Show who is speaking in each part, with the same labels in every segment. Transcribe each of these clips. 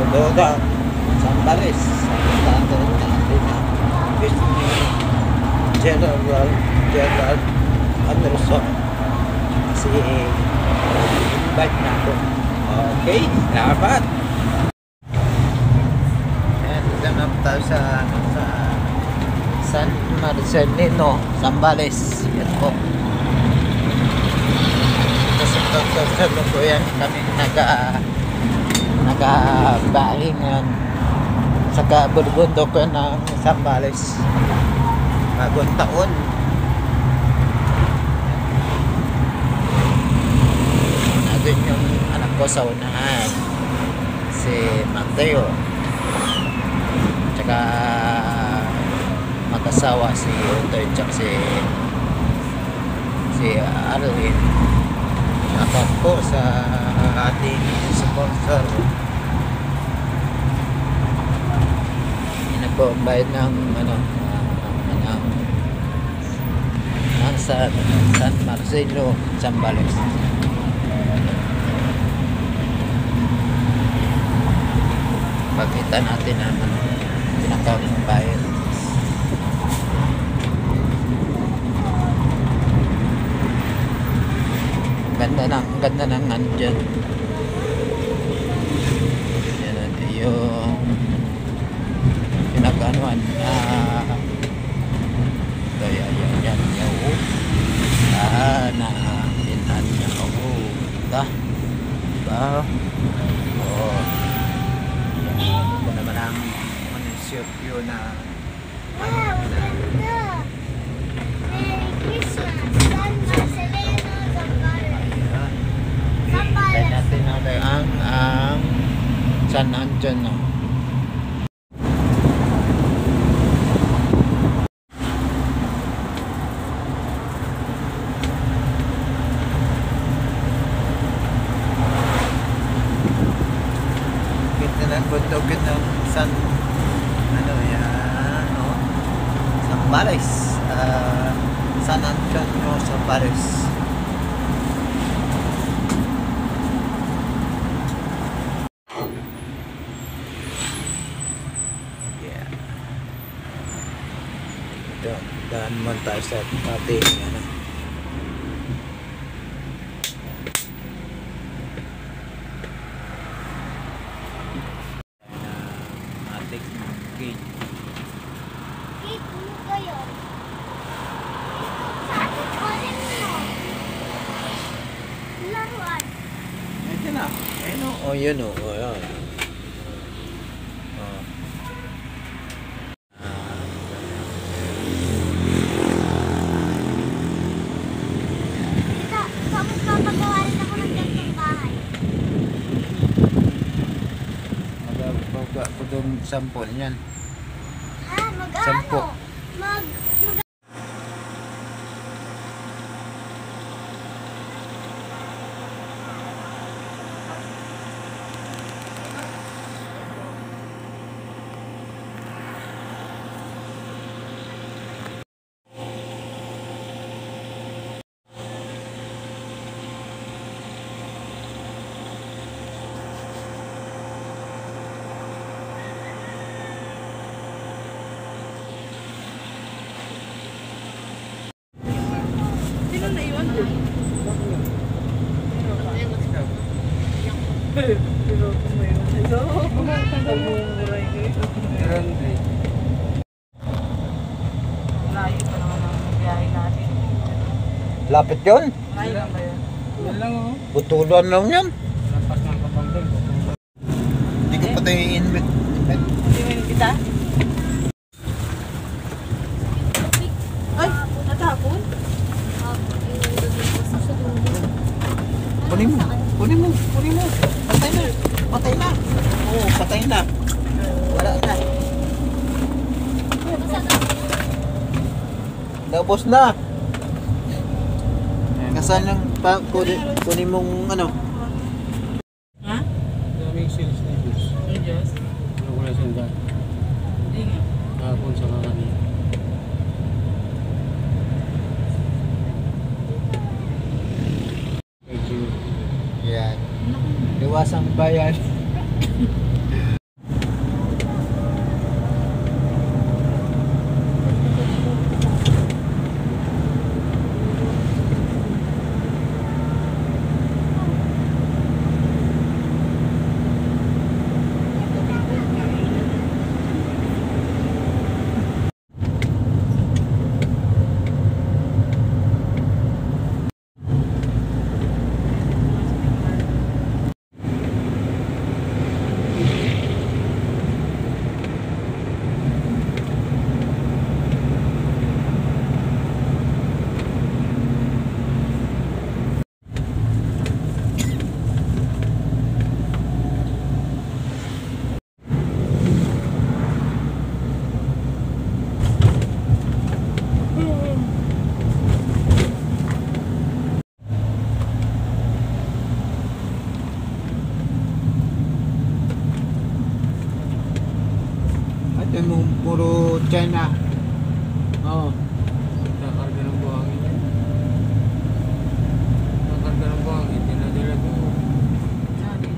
Speaker 1: Doda, Sambales, General Anderson, si invite na ako. Okay, dapat. Ayan, dito na tayo sa San Marcelino, Sambales. Yan po. Sa ko yan kami nagabahing yan sa kabundok ng Sambales bagong taon. Nandun yung anak ko sa unahan, si Mateo, tsaka mag-asawa si Utoy tsaka si Arlene. Dapat po sa ating sponsor. Yan na po ang bayad ng San Marcelo, Sambales. Pagkita natin ang pinakabayad. Ganda ng andyan. Yan yung pinag-anuan yan yung na pinan niya ako diba? Ito naman ang munisipyo na natin ang San Antonio. Kita na bundok ng San Sambales, San Antonio, Sambales. Daan mo tayo sa ating ating gate.
Speaker 2: Gate mo kayo. Saan ko rin mo? Laruan.
Speaker 1: Ayan na. Ayan o. O yun o. Ayan. Sampol yan. Sampo. Lapit yun? Butulan lang yan. Hindi ko pa tayo i-invite.
Speaker 3: I-invite kita? Ay, natapon?
Speaker 1: Kunin mo. Patay na. Oo, patay na. Wala na. Naubos na. Kasaan yung kunin mong ano?
Speaker 3: Ha?
Speaker 4: Daming sales na juice.
Speaker 3: Ang Diyos?
Speaker 4: Ano ko na sanda?
Speaker 3: Hindi nga.
Speaker 4: Kahapon sa kanina.
Speaker 1: kalawas ang bayan. At yung puro China. Oh.
Speaker 4: Nakarga ng buhangin. Nakarga ng buhangin. Dinadala ko.
Speaker 3: Sabi.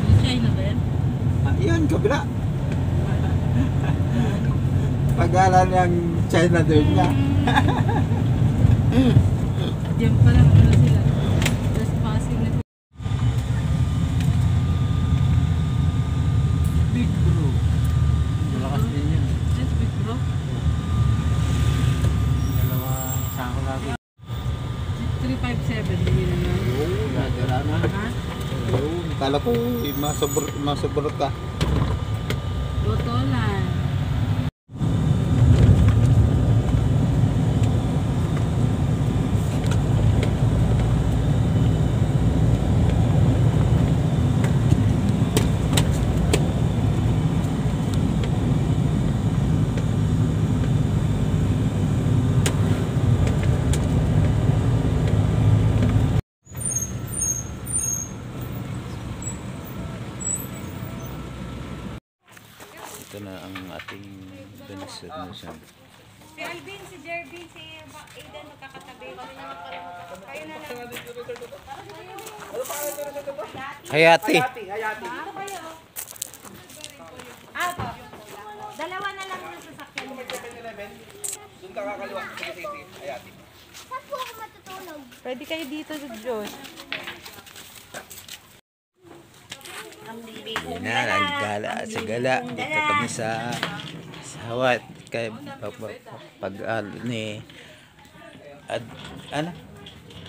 Speaker 3: Yung China ba yan?
Speaker 1: Yun, kabila. Pag-alan yung China doon niya.
Speaker 3: Diyan pa lang ano sila. Just passing na.
Speaker 1: Big bro.
Speaker 4: Malakas din yun.
Speaker 3: That's big bro.
Speaker 4: Dalawa sako lagi.
Speaker 3: 357 din yun na.
Speaker 1: Nadala na.
Speaker 3: Ha?
Speaker 1: Kala ko masobrot ka.
Speaker 3: Botolan.
Speaker 1: Ito na ang ating destination.
Speaker 2: Si Alvin, si Jervin, si Aiden magkakatabi. Kayo na lang.
Speaker 1: Hayati.
Speaker 2: Apo. Dalawa na lang yung sasakyan mo.
Speaker 1: Doon ka kakaliwa. Hayati.
Speaker 2: Saan po ako matutulog?
Speaker 3: Pwede kayo dito sa Diyos.
Speaker 1: Na, naggala sa gala. Dito kami sa Hawat kay pag ni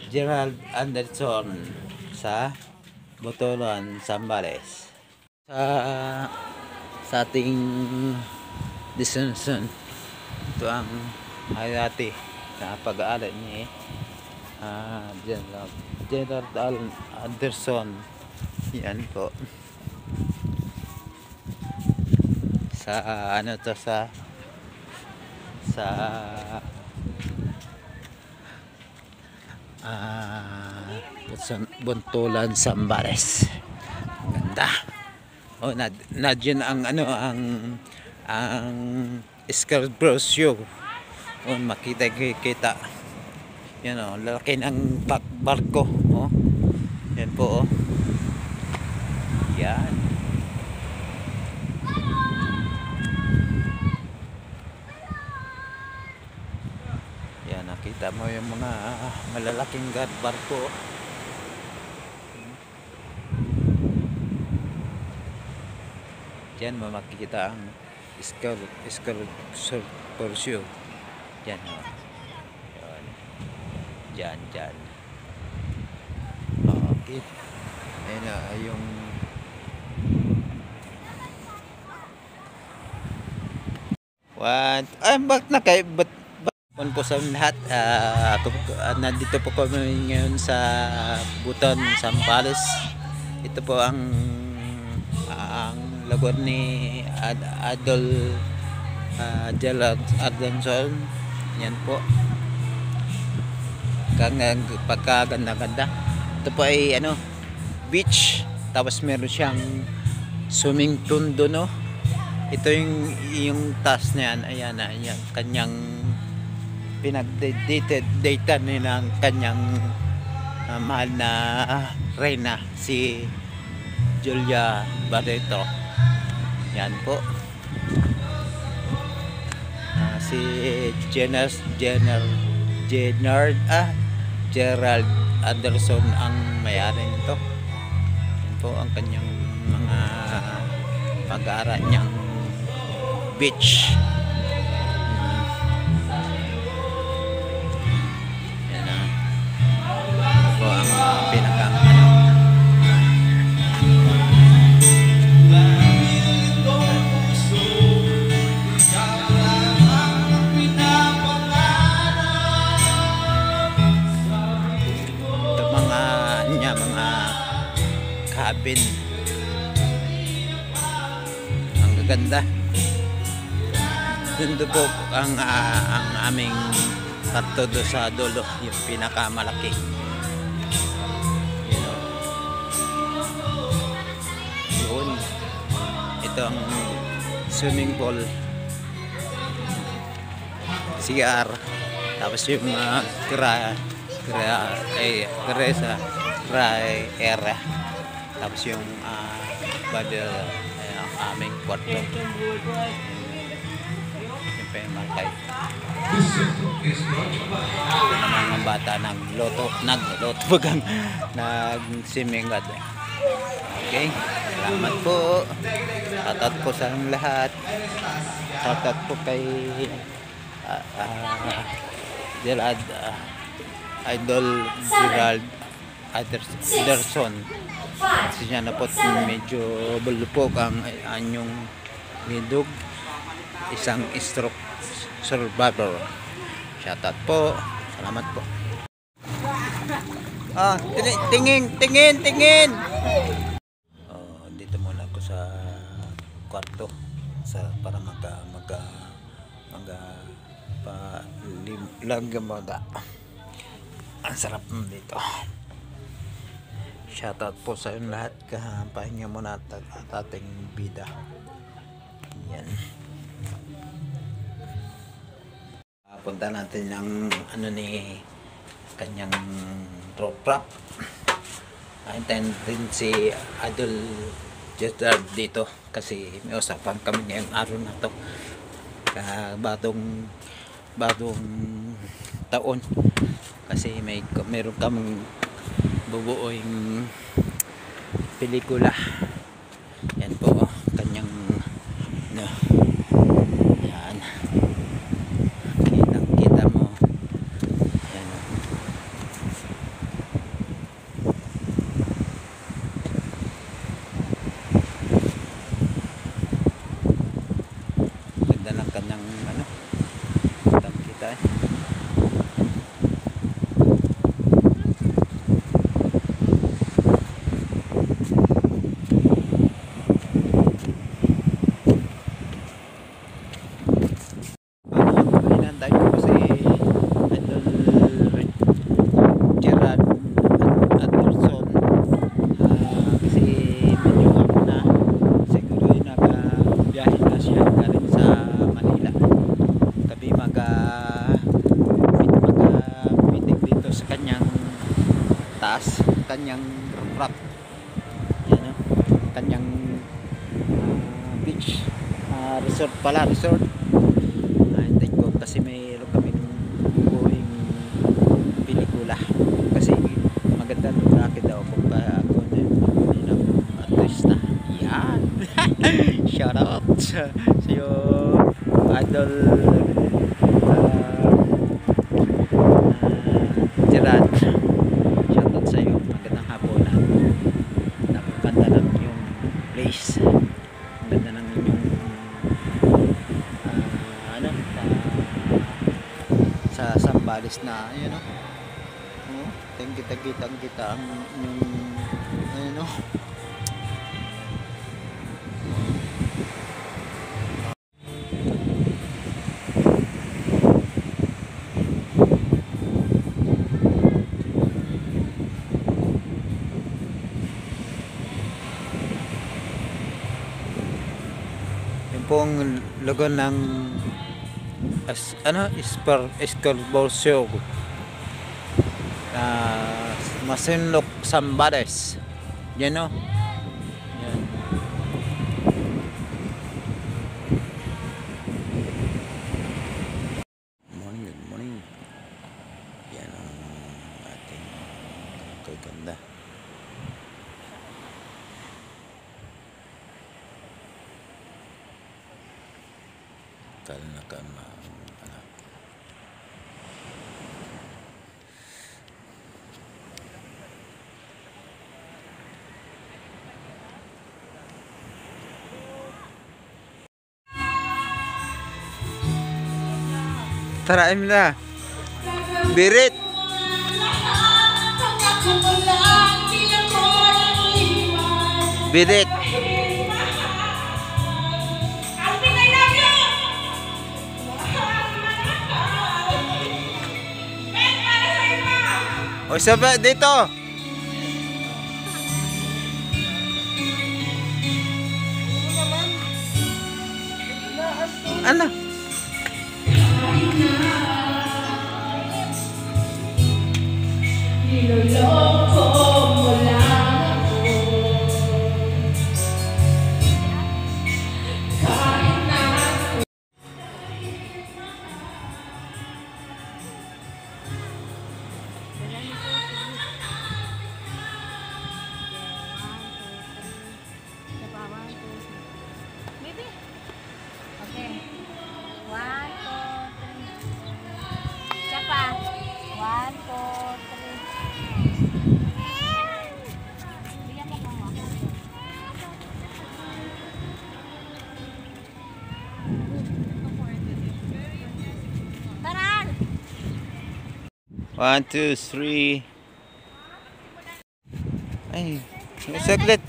Speaker 1: Gerald Anderson sa Botolan, Zambales. Sa ating destination. Ito ang Hayati na pag-aaral ni Gerald Anderson. Yan po. Sa ano to sa Botolan, Zambales. Ganda. Oh, nadyan ang ano ang Scarborough Show. Oh, kita. Yan oh, lalaki ng barko, oh. Yan po, oh. Yan. Yan, nakita mo yung mga malalaking barko. Diyan mo makikita ang Scarborough Show. Diyan mo. Yan. Diyan. Okay. Ayan na yung bakit na kayo po sa lahat. Nandito po kami ngayon sa Buton, Zambales. Ito po ang lugar ni Adol Gerald Anderson. Yan po. Pagkaganda-ganda. Ito po ay beach. Tapos meron siyang swimming pool doon, no? Ito yung task niyan. Ayan. Kanyang pinag-data nila ang kanyang mahal na reyna si Julia Barreto. Yan po. Si Gerald Anderson ang may-ari nito. Yan po ang kanyang mga pag-aaral niyang beach. Yan na. Ito po ang pinakang ano. Ito mga cabin. Ang gaganda. Doon po ang aming tatlo do sa dulo, yung pinakamalaki. You know. Yun. Ito ang swimming pool. CR. Tapos yung area. Tapos yung paddle ang aming kwarto. Yung pemakay. Ito naman ang bata nagloto bagang nag-swimming. Okay, salamat po. Shoutout po sa lahat. Shoutout po kay Idol Gerald Anderson. Kasi siya na po medyo bulupok ang anyong nidog. Isang stroke survivor. Shoutout po. Salamat po. Tingin. Dito muna ako sa kwarto para lagamaga. Ang sarap dito. Shoutout po sa inyo lahat. Pahinga muna at ating bida. Yan. Punta natin ng ni kanyang road prop. Hintayin rin si Idol Gerald dito kasi may usapan kami ngayong araw na to. Bagong taon kasi meron kaming bubuoing pelikula. Yan po kanyang yan, kita mo yan. Ganda ng kanyang kita kanyang rock. Yan, kanyang beach resort. Hintay ko kasi mayroon kaming bubuing pelikula kasi maganda laki daw kung ako na artista. Yan. Shout out sa Idol Gerard. Shoutout sa iyo. Magandang hapon. Napakaganda ng yung place. Ang ganda ng inyong sa Sambales na ayun kita ang inyong ayun pong logo ng Escalbor Show Masinlok Sambales. Yan o. Yan. Morning, good morning. Yan ang ating kaganda. Kalanakan na anak. Tara, Emla. Birit. Birit. O sabi dito. Ano?
Speaker 5: Niloloko mo lang ako kahit na
Speaker 2: Baby. Okay. 1, 2, 3. Isa pa. 1, 2, 3. Bigyan mo ko. Taran!
Speaker 1: 1, 2, 3. Ay, saglit.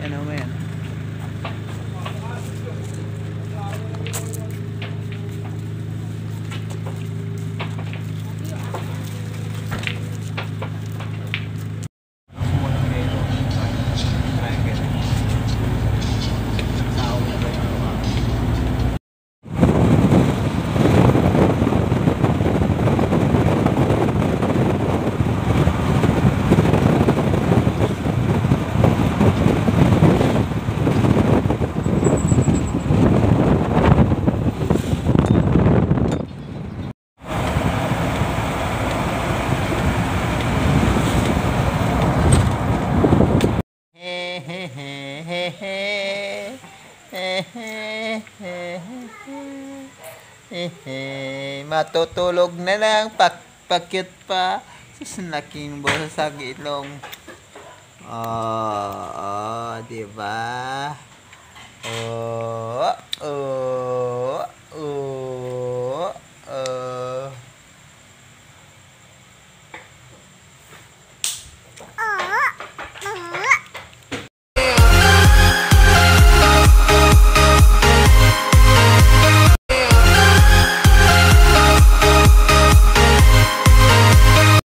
Speaker 1: Ano mo yan? Matutulog na lang, pakit pa. Sus, laking bosa sa ilong. Oh, diba? Oh, oh.